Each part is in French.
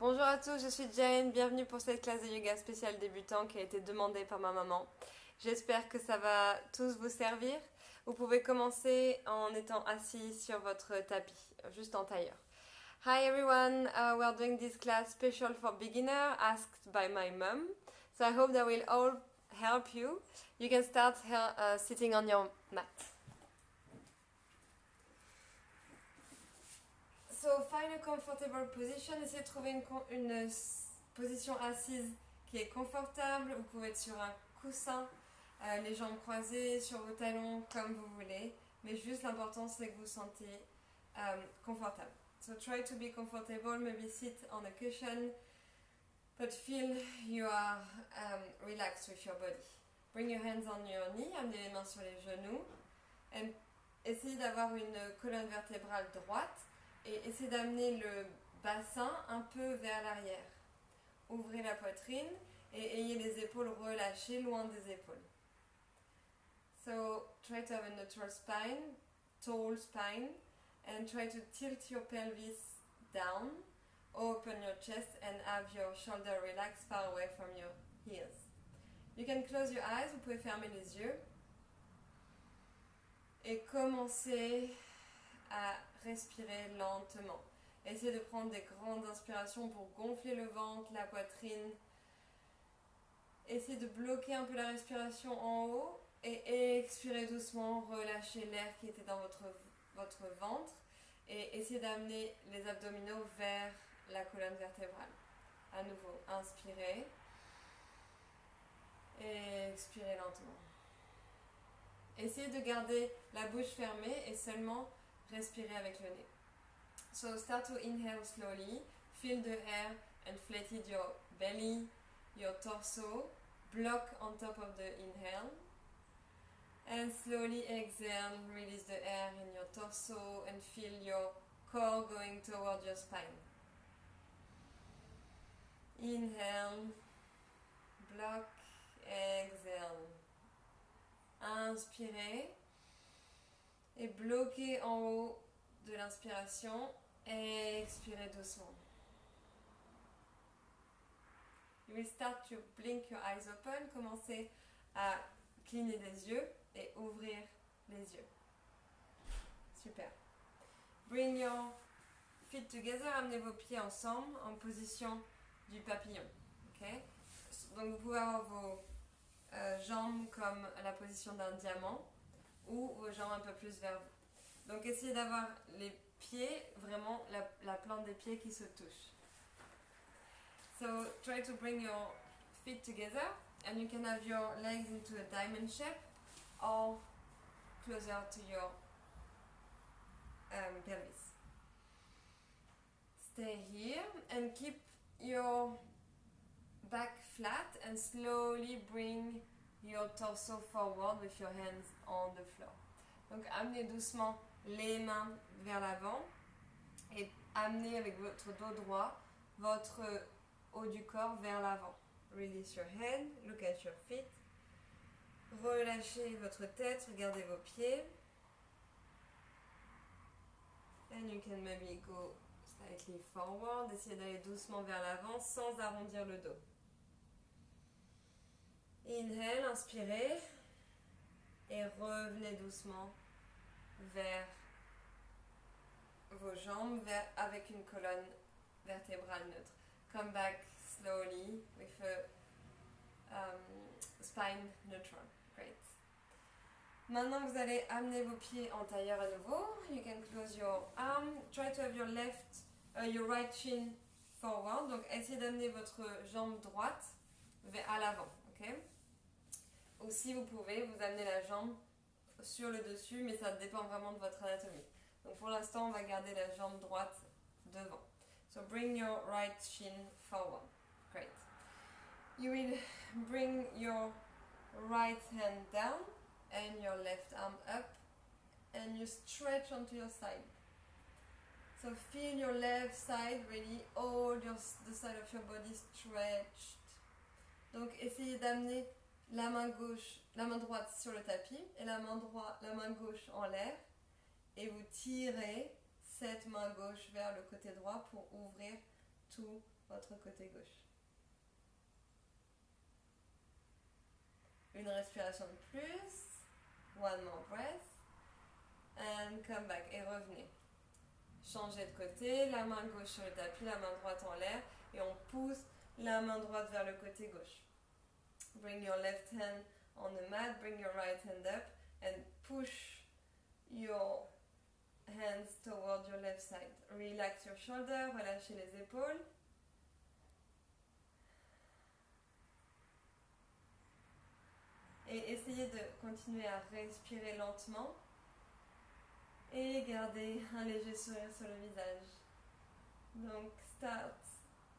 Bonjour à tous, je suis Jane, bienvenue pour cette classe de yoga spéciale débutant qui a été demandée par ma maman. J'espère que ça va tous vous servir. Vous pouvez commencer en étant assis sur votre tapis, juste en tailleur. Hi everyone, we are doing this class special for beginner asked by my mom. So I hope that will all help you. You can start here, sitting on your mat. So find a comfortable position. Essayez de trouver une position assise qui est confortable. Vous pouvez être sur un coussin, les jambes croisées, sur vos talons, comme vous voulez. Mais juste l'important c'est que vous vous sentez confortable. So try to be comfortable, maybe sit on a cushion, but feel you are relaxed with your body. Bring your hands on your knee, amenez les mains sur les genoux. And essayez d'avoir une colonne vertébrale droite. Et essayez d'amener le bassin un peu vers l'arrière. Ouvrez la poitrine et ayez les épaules relâchées loin des épaules. So try to have a neutral spine, tall spine, and try to tilt your pelvis down, open your chest and have your shoulder relaxed far away from your heels. You can close your eyes, vous pouvez fermer les yeux et commencer à respirer lentement. Essayez de prendre des grandes inspirations pour gonfler le ventre, la poitrine. Essayez de bloquer un peu la respiration en haut et expirez doucement, relâchez l'air qui était dans votre ventre et essayez d'amener les abdominaux vers la colonne vertébrale. À nouveau, inspirez et expirez lentement. Essayez de garder la bouche fermée et seulement respirer avec le nez. So start to inhale slowly, feel the air and flatten your belly, your torso, block on top of the inhale. And slowly exhale, release the air in your torso and feel your core going toward your spine. Inhale, block, exhale. Inspirez. Et bloquez en haut de l'inspiration et expirez doucement. You will start to blink your eyes open. Commencez à cligner des yeux et ouvrir les yeux. Super. Bring your feet together. Amenez vos pieds ensemble en position du papillon. Okay? Donc vous pouvez avoir vos jambes comme la position d'un diamant ou vos jambes un peu plus vers vous. Donc essayez d'avoir les pieds, vraiment la plante des pieds qui se touche. So try to bring your feet together and you can have your legs into a diamond shape or closer to your pelvis. Stay here and keep your back flat and slowly bring your torso forward with your hands on the floor. Donc amenez doucement les mains vers l'avant et amenez avec votre dos droit votre haut du corps vers l'avant. Release your head, look at your feet. Relâchez votre tête, regardez vos pieds. And you can maybe go slightly forward. Essayez d'aller doucement vers l'avant sans arrondir le dos. Inhale, inspirez et revenez doucement vers vos jambes avec une colonne vertébrale neutre. Come back slowly with a spine neutral. Great. Maintenant, vous allez amener vos pieds en tailleur à nouveau. You can close your arm. Try to have your right shin forward. Donc, essayez d'amener votre jambe droite à l'avant. Okay? Ou si vous pouvez, vous amenez la jambe sur le dessus, mais ça dépend vraiment de votre anatomie. Donc pour l'instant, on va garder la jambe droite devant. So bring your right shin forward. Great. You will bring your right hand down and your left arm up and you stretch onto your side. So feel your left side really, all the side of your body stretched. Donc essayez d'amener la main droite sur le tapis et la main gauche en l'air et vous tirez cette main gauche vers le côté droit pour ouvrir tout votre côté gauche. Une respiration de plus. One more breath. And come back. Et revenez. Changez de côté. La main gauche sur le tapis, la main droite en l'air. Et on pousse la main droite vers le côté gauche. Bring your left hand on the mat. Bring your right hand up. And push your hands toward your left side. Relax your shoulder. Relâchez les épaules. Et essayez de continuer à respirer lentement et garder un léger sourire sur le visage. Donc,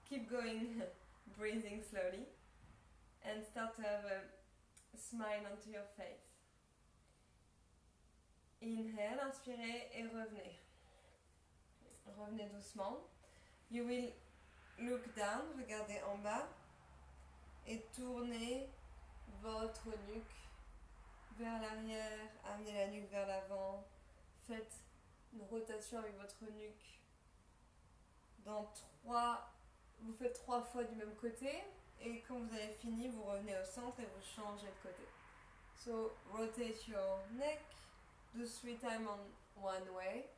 keep going, breathing slowly, and start to have a smile onto your face. Inhale, inspirez et revenez. Revenez doucement. You will look down, regardez en bas et tournez votre nuque vers l'arrière, amenez la nuque vers l'avant, faites une rotation avec votre nuque vous faites 3 fois du même côté et quand vous avez fini, vous revenez au centre et vous changez de côté. So rotate your neck, do 3 times on one way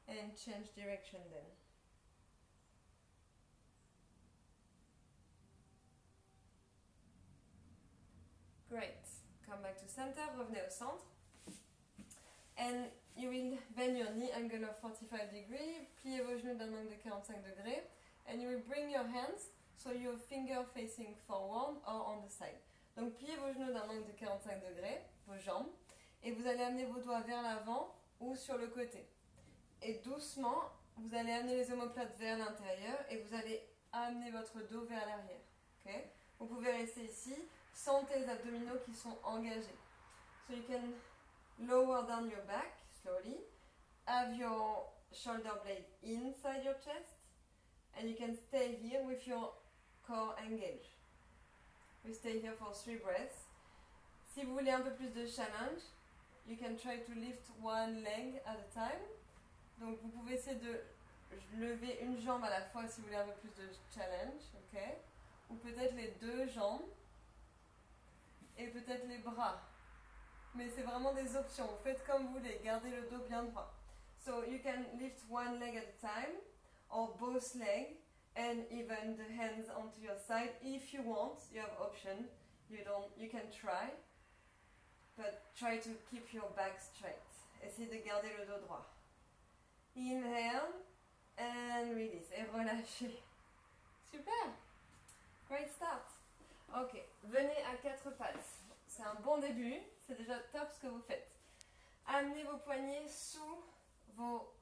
and change direction then. Great. Come back to center, revenez au centre. And you will bend your knee, angle of 45 degrees, pliez vos genoux d'un angle de 45 degrés. And you will bring your hands, so your finger facing forward or on the side. Donc pliez vos genoux d'un angle de 45 degrés, vos jambes, et vous allez amener vos doigts vers l'avant ou sur le côté. Et doucement, vous allez amener les omoplates vers l'intérieur et vous allez amener votre dos vers l'arrière. Okay? Vous pouvez rester ici. Sentez les abdominaux qui sont engagés. So you can lower down your back slowly. Have your shoulder blade inside your chest. And you can stay here with your core engaged. We stay here for 3 breaths. Si vous voulez un peu plus de challenge, you can try to lift one leg at a time. Donc vous pouvez essayer de lever une jambe à la fois si vous voulez un peu plus de challenge. Okay? Ou peut-être les 2 jambes. Et peut-être les bras. Mais c'est vraiment des options. Vous faites comme vous voulez. Gardez le dos bien droit. So you can lift one leg at a time. Or both legs. And even the hands onto your side. If you want, you have option. You can try. But try to keep your back straight. Essayez de garder le dos droit. Inhale. And release. Et relâchez. Super. Great start. Ok, venez à 4 pattes. C'est un bon début, c'est déjà top ce que vous faites. Amenez vos poignets sous vos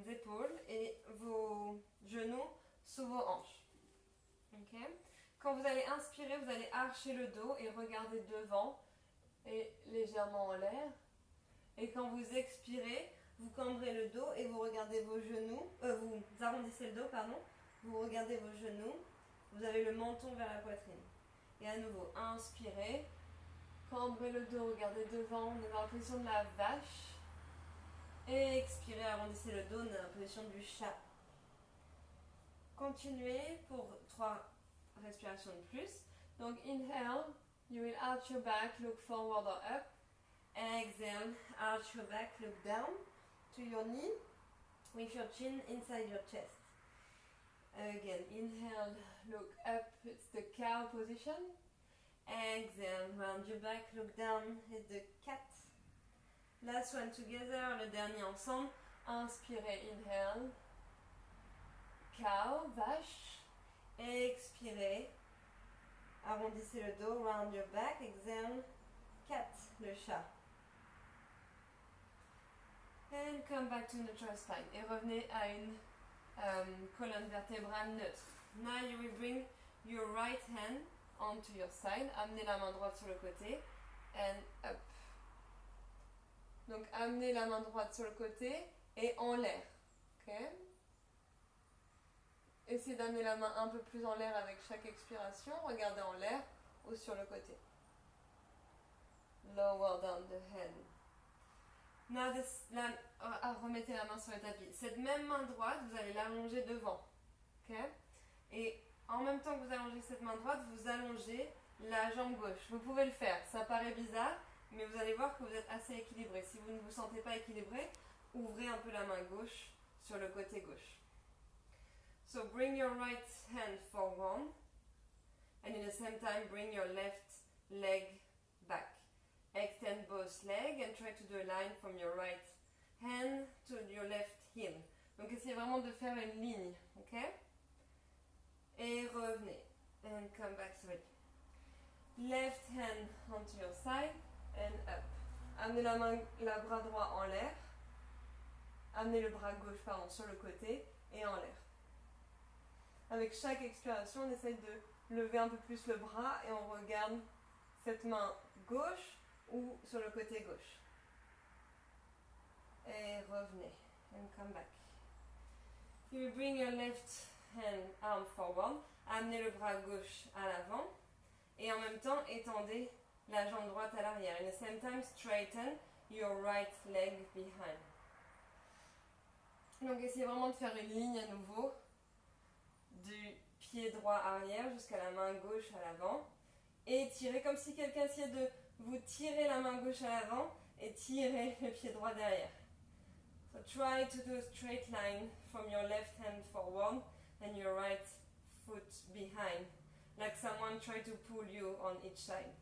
épaules et vos genoux sous vos hanches. Ok. Quand vous allez inspirer, vous allez archer le dos et regarder devant et légèrement en l'air. Et quand vous expirez, vous cambrez le dos et vous regardez vos genoux, vous arrondissez le dos, pardon, vous regardez vos genoux. Vous avez le menton vers la poitrine. Et à nouveau, inspirez. Cambrez le dos, regardez devant. On est dans la position de la vache. Et expirez, arrondissez le dos. On est dans la position du chat. Continuez pour 3 respirations de plus. Donc, inhale. You will arch your back, look forward or up. Exhale, arch your back, look down to your knee. With your chin inside your chest. Again, inhale, look up, it's the cow position. Exhale, round your back, look down, it's the cat. Last one together, le dernier ensemble. Inspirez, inhale, cow, vache. Expirez, arrondissez le dos, round your back. Exhale, cat, le chat. And come back to neutral spine. Et revenez à une colonne vertébrale neutre. Now you will bring your right hand onto your side. Amenez la main droite sur le côté. And up. Donc amenez la main droite sur le côté et en l'air. Ok. Essayez d'amener la main un peu plus en l'air avec chaque expiration. Regardez en l'air ou sur le côté. Lower down the head. Now remettez la main sur le tapis. Cette même main droite, vous allez l'allonger devant. Okay? Et même temps que vous allongez cette main droite, vous allongez la jambe gauche. Vous pouvez le faire, ça paraît bizarre, mais vous allez voir que vous êtes assez équilibré. Si vous ne vous sentez pas équilibré, ouvrez un peu la main gauche sur le côté gauche. So bring your right hand forward, and in the same time bring your left leg back. Extend both legs and try to do a line from your right hand to your left heel. Donc essayez vraiment de faire une ligne, ok? Et revenez. And come back slowly. Left hand onto your side and up. Amenez la bras droit en l'air. Amenez le bras gauche sur le côté et en l'air. Avec chaque expiration, on essaye de lever un peu plus le bras et on regarde cette main gauche ou sur le côté gauche. Et revenez. And come back. You bring your left arm forward. Amenez le bras gauche à l'avant. Et en même temps, étendez la jambe droite à l'arrière. And at the same time, straighten your right leg behind. Donc essayez vraiment de faire une ligne à nouveau. Du pied droit arrière jusqu'à la main gauche à l'avant. Et tirez comme si quelqu'un essayait de vous tirer la main gauche à l'avant et tirer le pied droit derrière. So try to do a straight line from your left hand forward and your right foot behind. Like someone try to pull you on each side.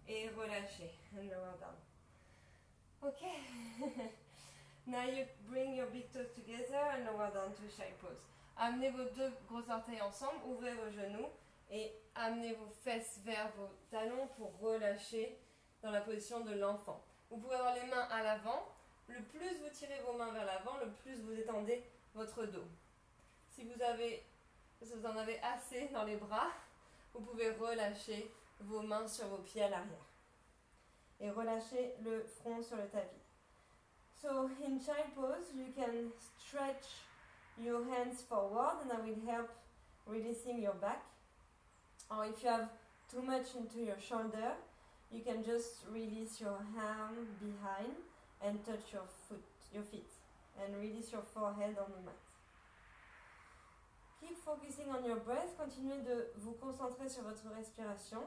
Et relâchez. And lower down. Okay. Now you bring your big toes together and lower down to shy pose. Amenez vos deux gros orteils ensemble, ouvrez vos genoux et amenez vos fesses vers vos talons pour relâcher dans la position de l'enfant. Vous pouvez avoir les mains à l'avant. Le plus vous tirez vos mains vers l'avant, le plus vous étendez votre dos. Si vous en avez assez dans les bras, vous pouvez relâcher vos mains sur vos pieds à l'arrière. Et relâchez le front sur le tapis. So in child pose, you can stretch your hands forward and that will help releasing your back. Or if you have too much into your shoulder, you can just release your arm behind and touch your feet and release your forehead on the mat. Keep focusing on your breath. Continuez de vous concentrer sur votre respiration.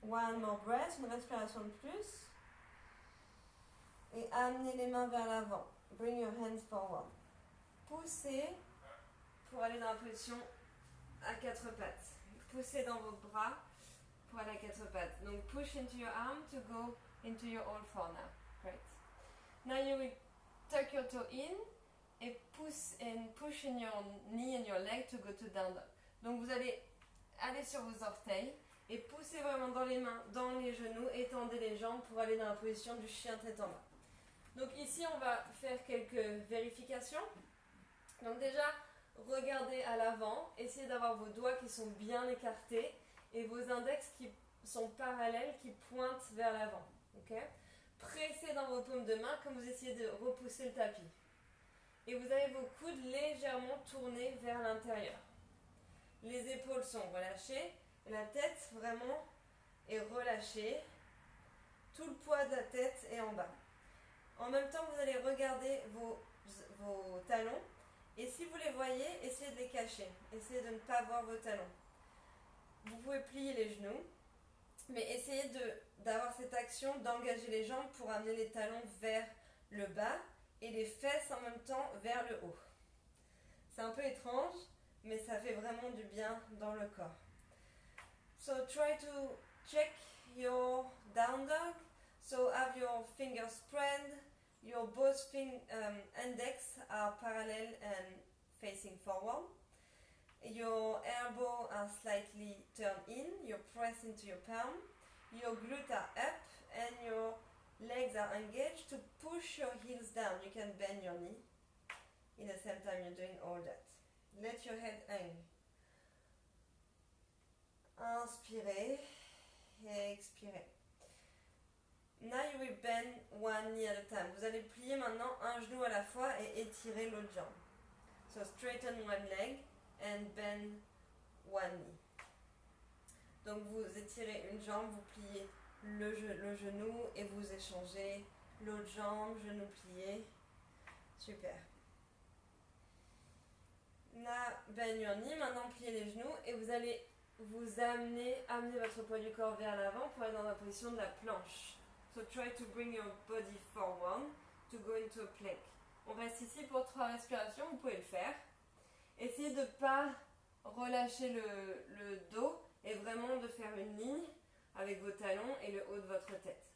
One more breath, une respiration de plus. Et amenez les mains vers l'avant. Bring your hands forward. Poussez pour aller dans la position à quatre pattes. Poussez dans vos bras pour aller à quatre pattes. Donc push into your arm to go into your all four now. Great. Now you will tuck your toe in et push in your knee and your leg to go to down dog. Donc vous allez aller sur vos orteils et poussez vraiment dans les mains, dans les genoux, étendez les jambes pour aller dans la position du chien tête en bas. Donc ici on va faire quelques vérifications. Donc déjà, regardez à l'avant, essayez d'avoir vos doigts qui sont bien écartés et vos index qui sont parallèles, qui pointent vers l'avant. Okay? Pressez dans vos paumes de main comme vous essayez de repousser le tapis. Et vous avez vos coudes légèrement tournés vers l'intérieur. Les épaules sont relâchées, la tête vraiment est relâchée. Tout le poids de la tête est en bas. En même temps, vous allez regarder vos talons. Et si vous les voyez, essayez de les cacher. Essayez de ne pas voir vos talons. Vous pouvez plier les genoux. Mais essayez d'avoir cette action d'engager les jambes pour amener les talons vers le bas et les fesses en même temps vers le haut. C'est un peu étrange, mais ça fait vraiment du bien dans le corps. So try to check your down dog. So have your fingers spread. Your both index are parallel and facing forward. Your elbows are slightly turned in, you press into your palm, your glutes are up and your legs are engaged to push your heels down. You can bend your knee. In the same time you're doing all that. Let your head hang. Inspirez et expirez. Now you will bend one knee at a time. Vous allez plier maintenant un genou à la fois et étirer l'autre jambe. So straighten one leg and bend one knee. Donc vous étirez une jambe, vous pliez le genou et vous échangez l'autre jambe, genou plié, Super. Là, bend your knee, maintenant pliez les genoux et vous allez vous amener votre poids du corps vers l'avant pour aller dans la position de la planche. So try to bring your body forward to go into a plank. On reste ici pour 3 respirations, vous pouvez le faire. Essayez de ne pas relâcher le dos et vraiment de faire une ligne avec vos talons et le haut de votre tête.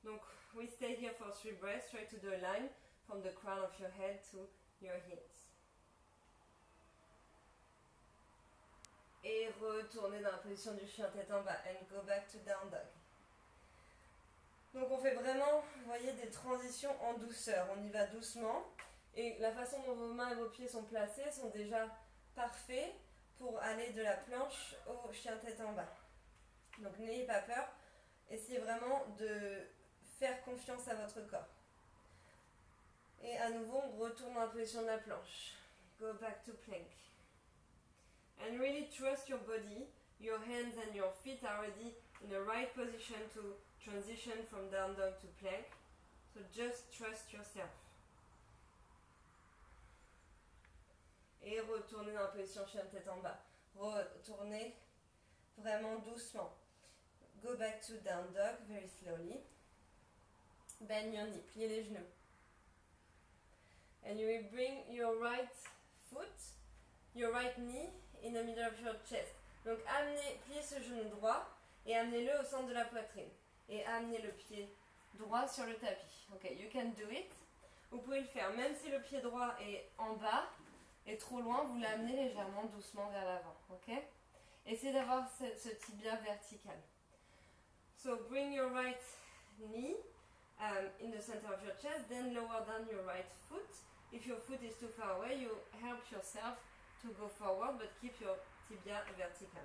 Donc, we stay here for 3 breaths. Try to do a line from the crown of your head to your heels. Et retournez dans la position du chien tête en bas. And go back to down dog. Donc on fait vraiment, vous voyez, des transitions en douceur. On y va doucement. Et la façon dont vos mains et vos pieds sont placés sont déjà parfaits pour aller de la planche au chien tête en bas. Donc n'ayez pas peur. Essayez vraiment de faire confiance à votre corps. Et à nouveau, on retourne dans la position de la planche. Go back to plank. And really trust your body. Your hands and your feet are already in the right position to transition from down dog to plank. So just trust yourself. Et retournez dans la position chien tête en bas. Retournez vraiment doucement. Go back to down dog very slowly. Bend your knee, pliez les genoux. And you will bring your right foot, your right knee in the middle of your chest. Donc pliez ce genou droit et amenez-le au centre de la poitrine. Et amenez le pied droit sur le tapis. Ok, you can do it. Vous pouvez le faire, même si le pied droit est en bas et trop loin, vous l'amenez légèrement doucement vers l'avant. Ok? Essayez d'avoir ce tibia vertical. So bring your right knee in the center of your chest, then lower down your right foot. If your foot is too far away, you help yourself to go forward, but keep your tibia vertical.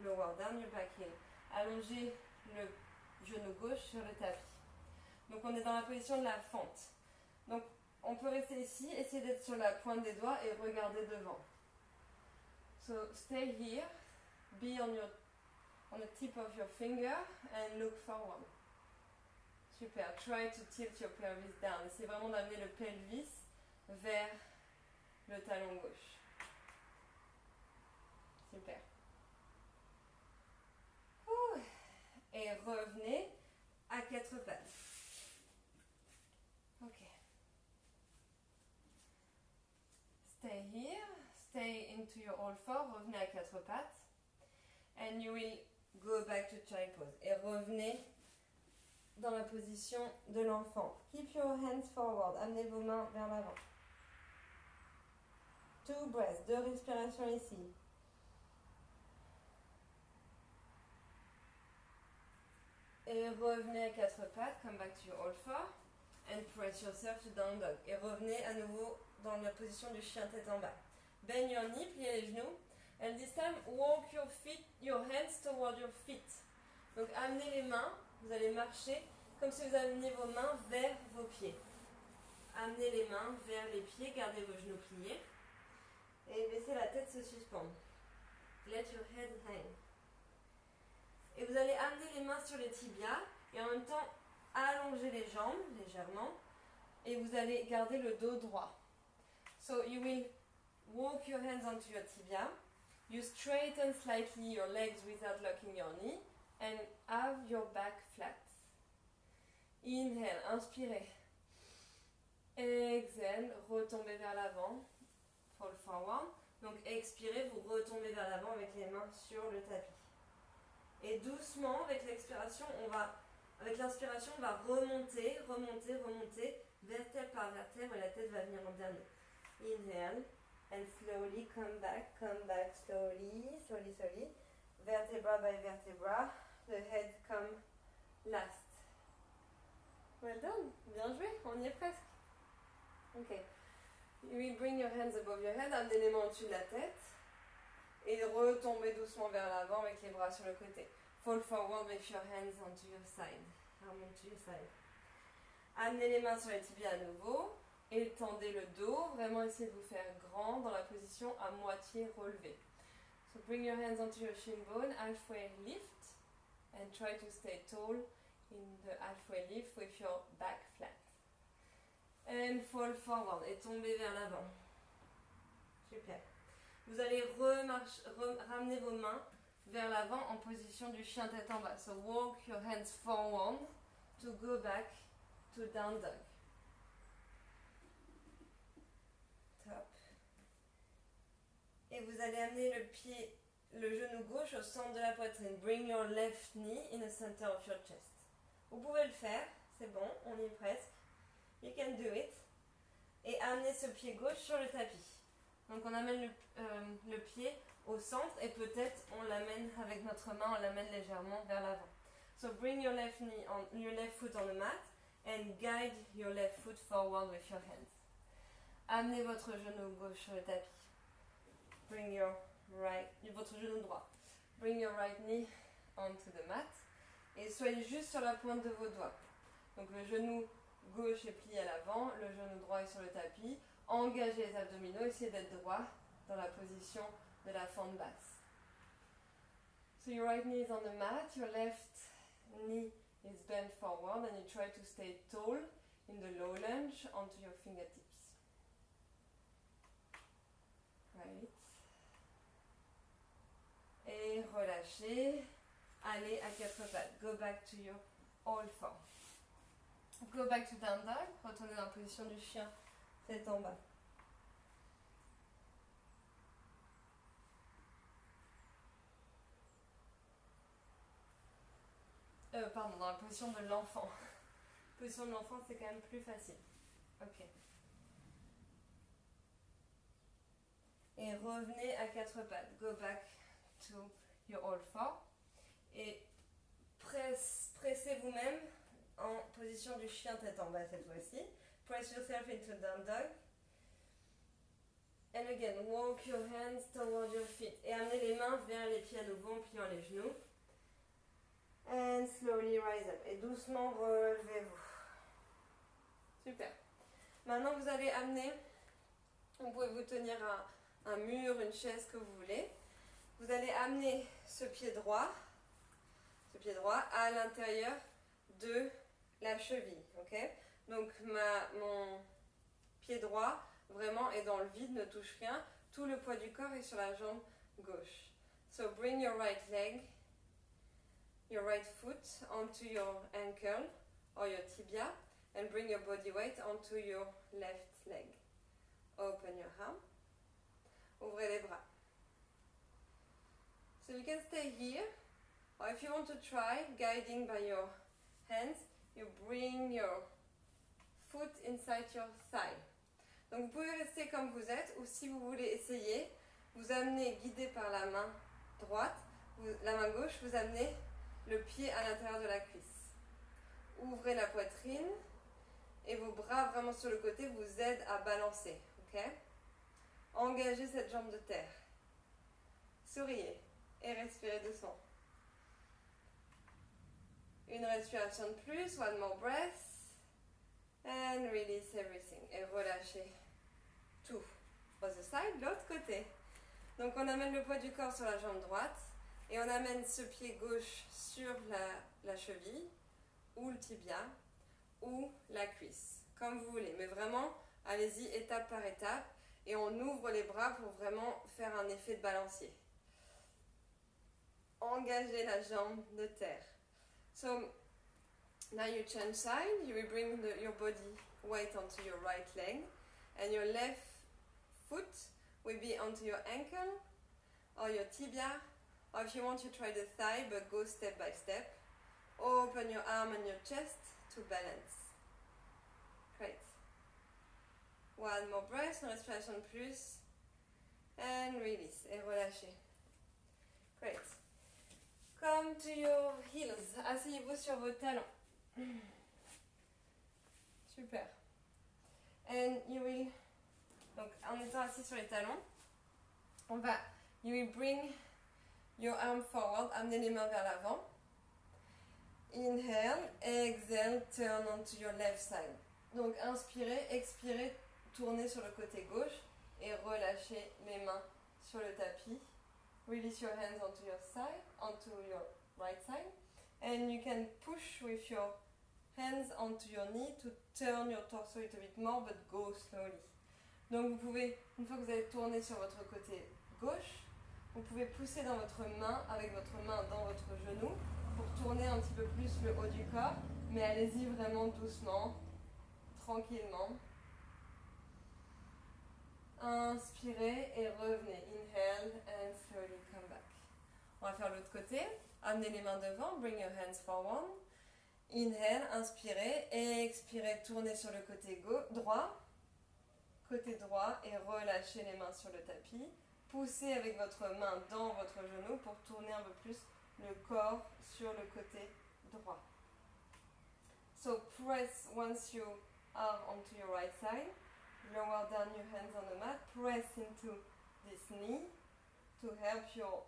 Lower down your back heel. Allongez le genou gauche sur le tapis. Donc on est dans la position de la fente. Donc on peut rester ici, essayer d'être sur la pointe des doigts et regarder devant. So stay here, be on the tip of your finger and look forward. Super, try to tilt your pelvis down. Essayez vraiment d'amener le pelvis vers le talon gauche. Super. Et revenez à 4 pattes. Ok. Stay here. Stay into your all four. Revenez à 4 pattes. And you will go back to child pose. Et revenez dans la position de l'enfant. Keep your hands forward. Amenez vos mains vers l'avant. 2 breaths. 2 respirations ici. Et revenez à 4 pattes, come back to your all four, and press yourself to down dog. Et revenez à nouveau dans la position du chien tête en bas. Bend your knee, pliez les genoux. And this time, walk your hands toward your feet. Donc amenez les mains, vous allez marcher comme si vous ameniez vos mains vers vos pieds. Amenez les mains vers les pieds, gardez vos genoux pliés. Et laissez la tête se suspendre. Let your head hang. Et vous allez amener les mains sur les tibias et en même temps allonger les jambes légèrement et vous allez garder le dos droit. So you will walk your hands onto your tibia, you straighten slightly your legs without locking your knee and have your back flat. Inhale, inspirez. Exhale, retombez vers l'avant, fall forward. Donc expirez, vous retombez vers l'avant avec les mains sur le tapis. Et doucement, avec l'inspiration, on va remonter, vertèbre par vertèbre, et la tête va venir en dernier. Inhale, and slowly come back slowly. Vertebra by vertebra, the head come last. Well done, bien joué, on y est presque. Ok. You will bring your hands above your head, amenez les mains au-dessus de la tête. Et retombez doucement vers l'avant avec les bras sur le côté. Fall forward with your hands onto your side. Amenez les mains sur les tibias à nouveau. Étendez le dos. Vraiment essayez de vous faire grand dans la position à moitié relevée. So bring your hands onto your shin bone. Halfway lift. And try to stay tall in the halfway lift with your back flat. and fall forward et tomber vers l'avant. Super. Vous allez ramener vos mains vers l'avant en position du chien tête en bas. So walk your hands forward to go back to down dog. Top. Et vous allez amener le genou gauche au centre de la poitrine. Bring your left knee in the center of your chest. Vous pouvez le faire, c'est bon, on y est presque. You can do it. Et amenez ce pied gauche sur le tapis. Donc on amène le pied au centre et peut-être on l'amène avec notre main, on l'amène légèrement vers l'avant. So bring your left foot on the mat and guide your left foot forward with your hands. Amenez votre genou gauche sur le tapis. Bring votre genou droit. Bring your right knee onto the mat. Et soyez juste sur la pointe de vos doigts. Donc le genou gauche est plié à l'avant, le genou droit est sur le tapis. Engagez les abdominaux, essayez d'être droit dans la position de la fente basse. So your right knee is on the mat, your left knee is bent forward and you try to stay tall in the low lunge onto your fingertips. Right. Et relâchez. Allez à quatre pattes. Go back to your all four. Go back to down dog. Retournez dans la position du chien, tête en bas. Pardon, dans la position de l'enfant. Position de l'enfant, c'est quand même plus facile. Ok. Et revenez à quatre pattes. Go back to your all four. Et pressez vous-même en position du chien tête en bas cette fois-ci. Press yourself into down dog. And again, walk your hands toward your feet. Et amenez les mains vers les pieds à nouveau en pliant les genoux. And slowly rise up. Et doucement relevez-vous. Super. Maintenant, vous allez amener, vous pouvez vous tenir à un mur, une chaise que vous voulez. Vous allez amener ce pied droit à l'intérieur de la cheville. Okay? Donc, mon pied droit vraiment est dans le vide, ne touche rien. Tout le poids du corps est sur la jambe gauche. So, bring your right leg, your right foot onto your ankle or your tibia and bring your body weight onto your left leg. Open your arm. Ouvrez les bras. So you can stay here, or if you want to try guiding by your hands, you bring your foot inside your thigh. Donc vous pouvez rester comme vous êtes, ou si vous voulez essayer, vous amenez guidé par la main droite, la main gauche, vous amenez le pied à l'intérieur de la cuisse. Ouvrez la poitrine et vos bras vraiment sur le côté vous aident à balancer. Ok? Engagez cette jambe de terre. Souriez et respirez doucement. Une respiration de plus, one more breath. And release everything. Et relâchez tout. Other side, l'autre côté. Donc on amène le poids du corps sur la jambe droite. Et on amène ce pied gauche sur la cheville, ou le tibia, ou la cuisse. Comme vous voulez. Mais vraiment, allez-y étape par étape. Et on ouvre les bras pour vraiment faire un effet de balancier. Engagez la jambe de terre. So, now you change side. You will bring your body weight onto your right leg. And your left foot will be onto your ankle or your tibia. Or if you want to try the thigh, but go step by step. Open your arm and your chest to balance. Great. One more breath, une respiration de plus. And release. Et relâchez. Great. Come to your heels. Asseyez-vous sur vos talons. Super. And you will... Donc, en étant assis sur les talons, you will bring your arm forward. Amenez les mains vers l'avant. Inhale. Exhale. Turn onto your left side. Donc, inspirez, expirez. Tournez sur le côté gauche et relâchez les mains sur le tapis. Release your hands onto your right side. And you can push with your hands onto your knee to turn your torso a little bit more, but go slowly. Donc vous pouvez, une fois que vous avez tourné sur votre côté gauche, vous pouvez pousser dans votre main, avec votre main dans votre genou, pour tourner un petit peu plus le haut du corps, mais allez-y vraiment doucement, tranquillement. Inspirez et revenez. Inhale and slowly come back. On va faire l'autre côté. Amenez les mains devant. Bring your hands forward. Inhale, inspirez et expirez. Tournez sur le côté droit. Côté droit et relâchez les mains sur le tapis. Poussez avec votre main dans votre genou pour tourner un peu plus le corps sur le côté droit. So press once you are onto your right side. Lower down your hands on the mat. Press into this knee to help your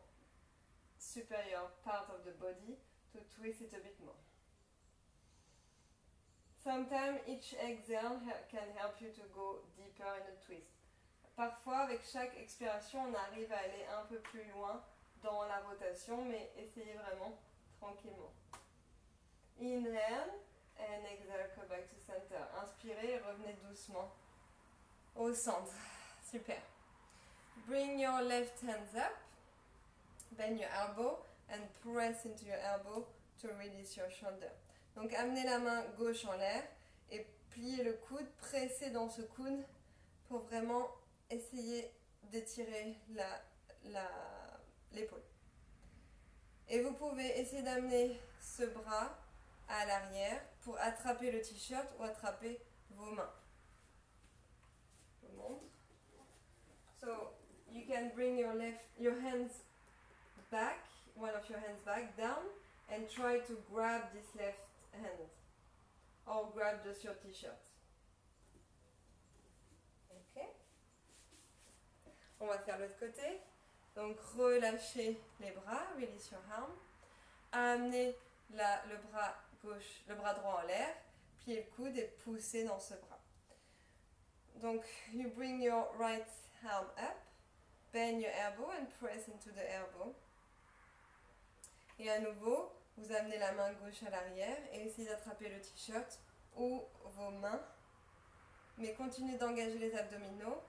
superior part of the body to twist it a bit more. Sometimes each exhale can help you to go deeper in a twist. Parfois, avec chaque expiration, on arrive à aller un peu plus loin dans la rotation, mais essayez vraiment tranquillement. Inhale and exhale, come back to center. Inspirez et revenez doucement au centre. Super. Bring your left hands up. Bend your elbow and press into your elbow to release your shoulder. Donc amenez la main gauche en l'air et pliez le coude, pressez dans ce coude pour vraiment essayer d'étirer l'épaule. Et vous pouvez essayer d'amener ce bras à l'arrière pour attraper le t-shirt ou attraper vos mains. Je vous montre. So you can bring your hands back, one of your hands back down, and try to grab this left hand, or grab just your t-shirt. Ok. On va faire l'autre côté. Donc relâchez les bras, release your arm. Amenez le bras gauche, le bras droit en l'air, pliez le coude et poussez dans ce bras. Donc you bring your right arm up, bend your elbow and press into the elbow. Et à nouveau, vous amenez la main gauche à l'arrière et essayez d'attraper le t-shirt ou vos mains. Mais continuez d'engager les abdominaux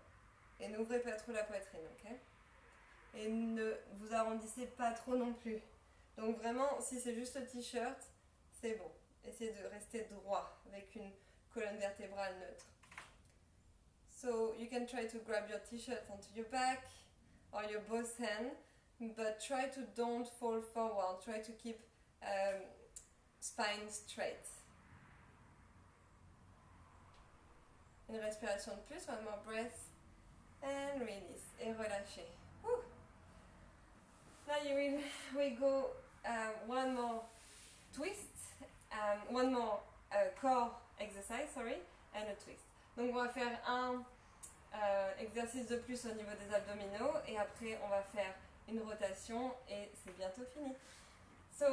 et n'ouvrez pas trop la poitrine, ok? Et ne vous arrondissez pas trop non plus. Donc vraiment, si c'est juste le t-shirt, c'est bon. Essayez de rester droit avec une colonne vertébrale neutre. So you can try to grab your t-shirt onto your back or your both hands, but try to don't fall forward. Try to keep spine straight. Une respiration de plus, one more breath, and release. Et relâchez. Whew. Now we go one more twist, one more core exercise, and a twist. Donc on va faire un exercice de plus au niveau des abdominaux et après on va faire une rotation et c'est bientôt fini. So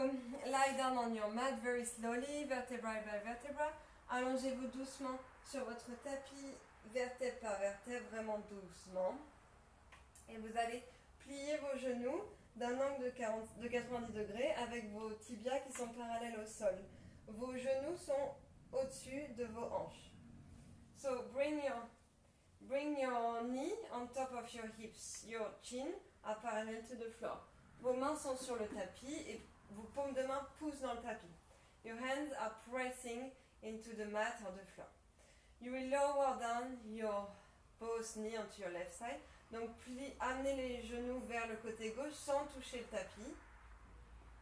lie down on your mat very slowly, vertebra by vertebra. Allongez-vous doucement sur votre tapis, vertèbre par vertèbre, vraiment doucement. Et vous allez plier vos genoux d'un angle de 90 degrés avec vos tibias qui sont parallèles au sol. Vos genoux sont au-dessus de vos hanches. So bring your knee on top of your hips. Your chin are parallel to the floor. Vos mains sont sur le tapis et vos paumes de main poussent dans le tapis. Your hands are pressing into the mat or the floor. You will lower down your both knee onto your left side. Donc amenez les genoux vers le côté gauche sans toucher le tapis.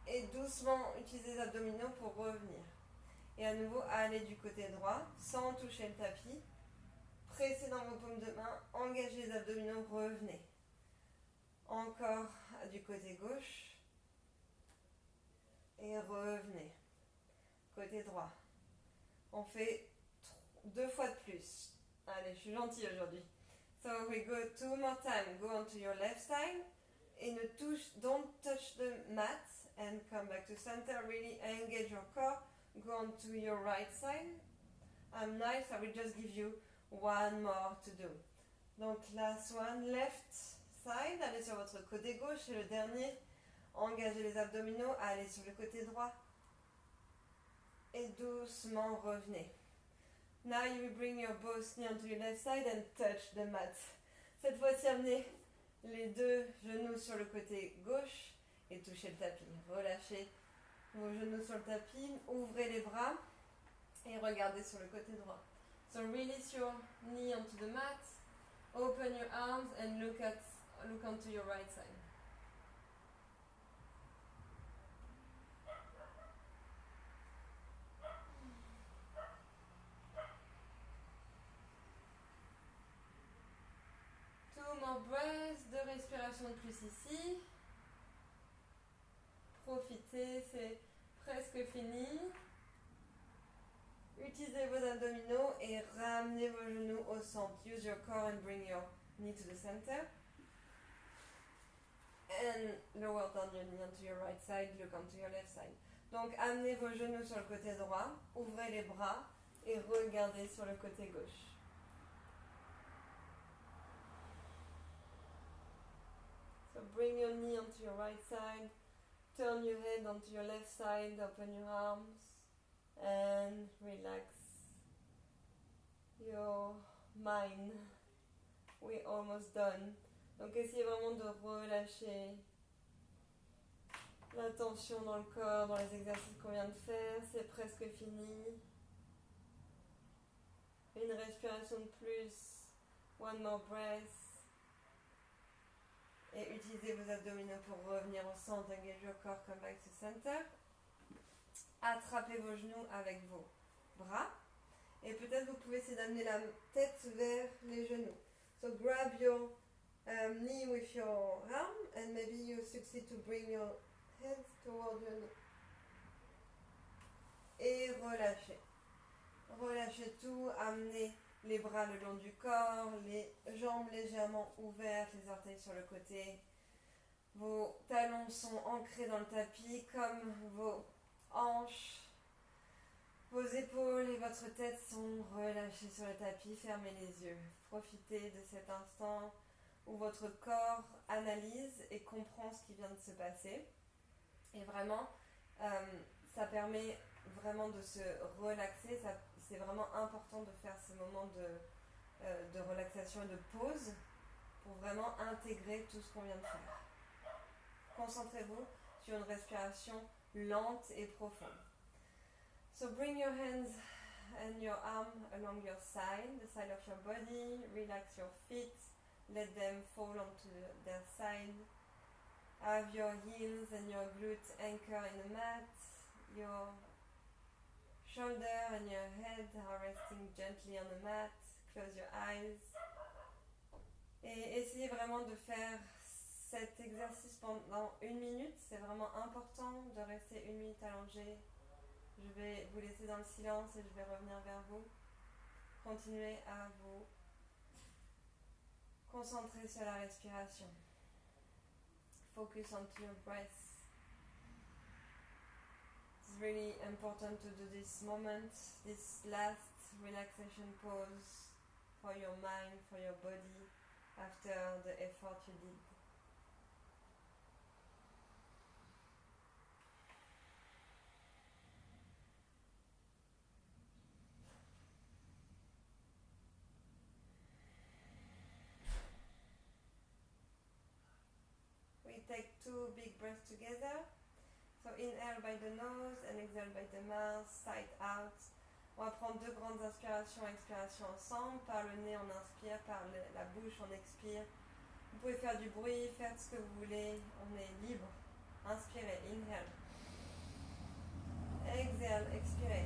Et doucement utilisez les abdominaux pour revenir. Et à nouveau, allez du côté droit sans toucher le tapis. Pressez dans vos paumes de main, engagez les abdominaux, revenez. Encore du côté gauche. Et revenez. Côté droit. On fait 2 fois de plus. Allez, je suis gentille aujourd'hui. So we go 2 more time. Go on to your left side. Et don't touch the mat. And come back to center. Really engage your core. Go on to your right side. Nice. I will just give you one more to do. Donc last one, left side. Allez sur votre côté gauche. Et le dernier, engagez les abdominaux. Allez sur le côté droit. et doucement revenez. Now you will bring your both knee onto your left side and touch the mat. Cette fois-ci, amenez les deux genoux sur le côté gauche et touchez le tapis. Relâchez vos genoux sur le tapis, ouvrez les bras et regardez sur le côté droit. So release your knee onto the mat, open your arms and look onto your right side. Two more breaths, 2 respirations de plus ici. Profitez, c'est presque fini. Utilisez vos abdominaux et ramenez vos genoux au centre. Use your core and bring your knee to the center. And lower down your knee onto your right side, look onto your left side. Donc amenez vos genoux sur le côté droit, ouvrez les bras et regardez sur le côté gauche. So bring your knee onto your right side, turn your head onto your left side, open your arms and relax your mind. We're almost done. Donc essayez vraiment de relâcher la tension dans le corps, dans les exercices qu'on vient de faire. C'est presque fini. Une respiration de plus. One more breath. Et utilisez vos abdominaux pour revenir au centre. Engage your core, come back to center. Attrapez vos genoux avec vos bras. Et peut-être vous pouvez essayer d'amener la tête vers les genoux. So grab your knee with your arm and maybe you succeed to bring your hands toward your knee. Et relâchez. Relâchez tout, amenez les bras le long du corps, les jambes légèrement ouvertes, les orteils sur le côté. Vos talons sont ancrés dans le tapis comme vos hanches. Vos épaules et votre tête sont relâchées sur le tapis. Fermez les yeux. Profitez de cet instant où votre corps analyse et comprend ce qui vient de se passer. Et vraiment, ça permet vraiment de se relaxer. C'est vraiment important de faire ces moments de relaxation et de pause pour vraiment intégrer tout ce qu'on vient de faire. Concentrez-vous sur une respiration lente et profonde. So bring your hands and your arm along your side, the side of your body. Relax your feet. Let them fall onto their side. Have your heels and your glutes anchor in the mat. Your shoulder and your head are resting gently on the mat. Close your eyes. Et essayez vraiment de faire cet exercice pendant 1 minute. C'est vraiment important de rester 1 minute allongé. Je vais vous laisser dans le silence et je vais revenir vers vous. Continuez à vous concentrer sur la respiration. Focus on your breath. It's really important to do this moment, this last relaxation pause for your mind, for your body, after the effort you did. We take 2 big breaths together. So inhale by the nose and exhale by the mouth, side out. On va prendre 2 grandes inspirations, expirations ensemble. Par le nez, on inspire, par la bouche, on expire. Vous pouvez faire du bruit, faire ce que vous voulez. On est libre. Inspirez, inhale. Exhale, expirez.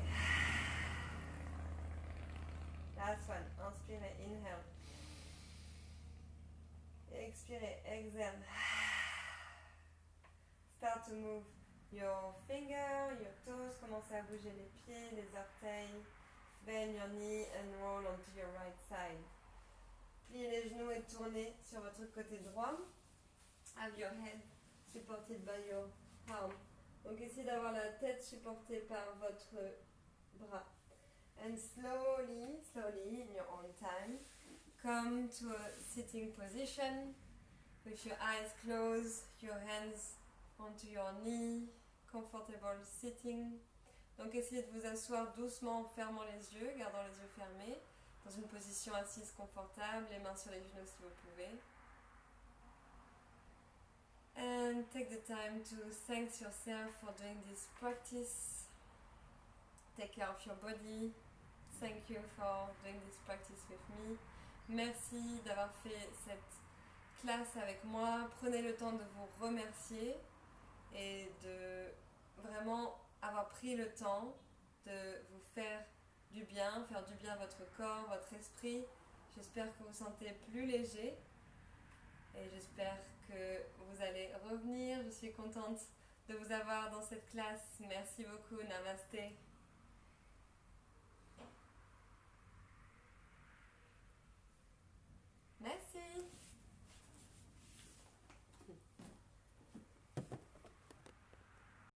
Last one. Inspirez, inhale. Expirez, exhale. Start to move your finger, your toes. Commencez à bouger les pieds, les orteils. Bend your knee and roll onto your right side. Pliez les genoux et tournez sur votre côté droit. Have your head supported by your palm. Donc essayez d'avoir la tête supportée par votre bras. And slowly, in your own time, come to a sitting position with your eyes closed, your hands onto your knee, comfortable sitting. Donc essayez de vous asseoir doucement en fermant les yeux, gardant les yeux fermés, dans une position assise confortable, les mains sur les genoux si vous pouvez. And take the time to thank yourself for doing this practice. Take care of your body. Thank you for doing this practice with me. Merci d'avoir fait cette classe avec moi. Prenez le temps de vous remercier et de vraiment avoir pris le temps de vous faire du bien à votre corps, votre esprit. J'espère que vous vous sentez plus léger et j'espère que vous allez revenir. Je suis contente de vous avoir dans cette classe. Merci beaucoup. Namasté.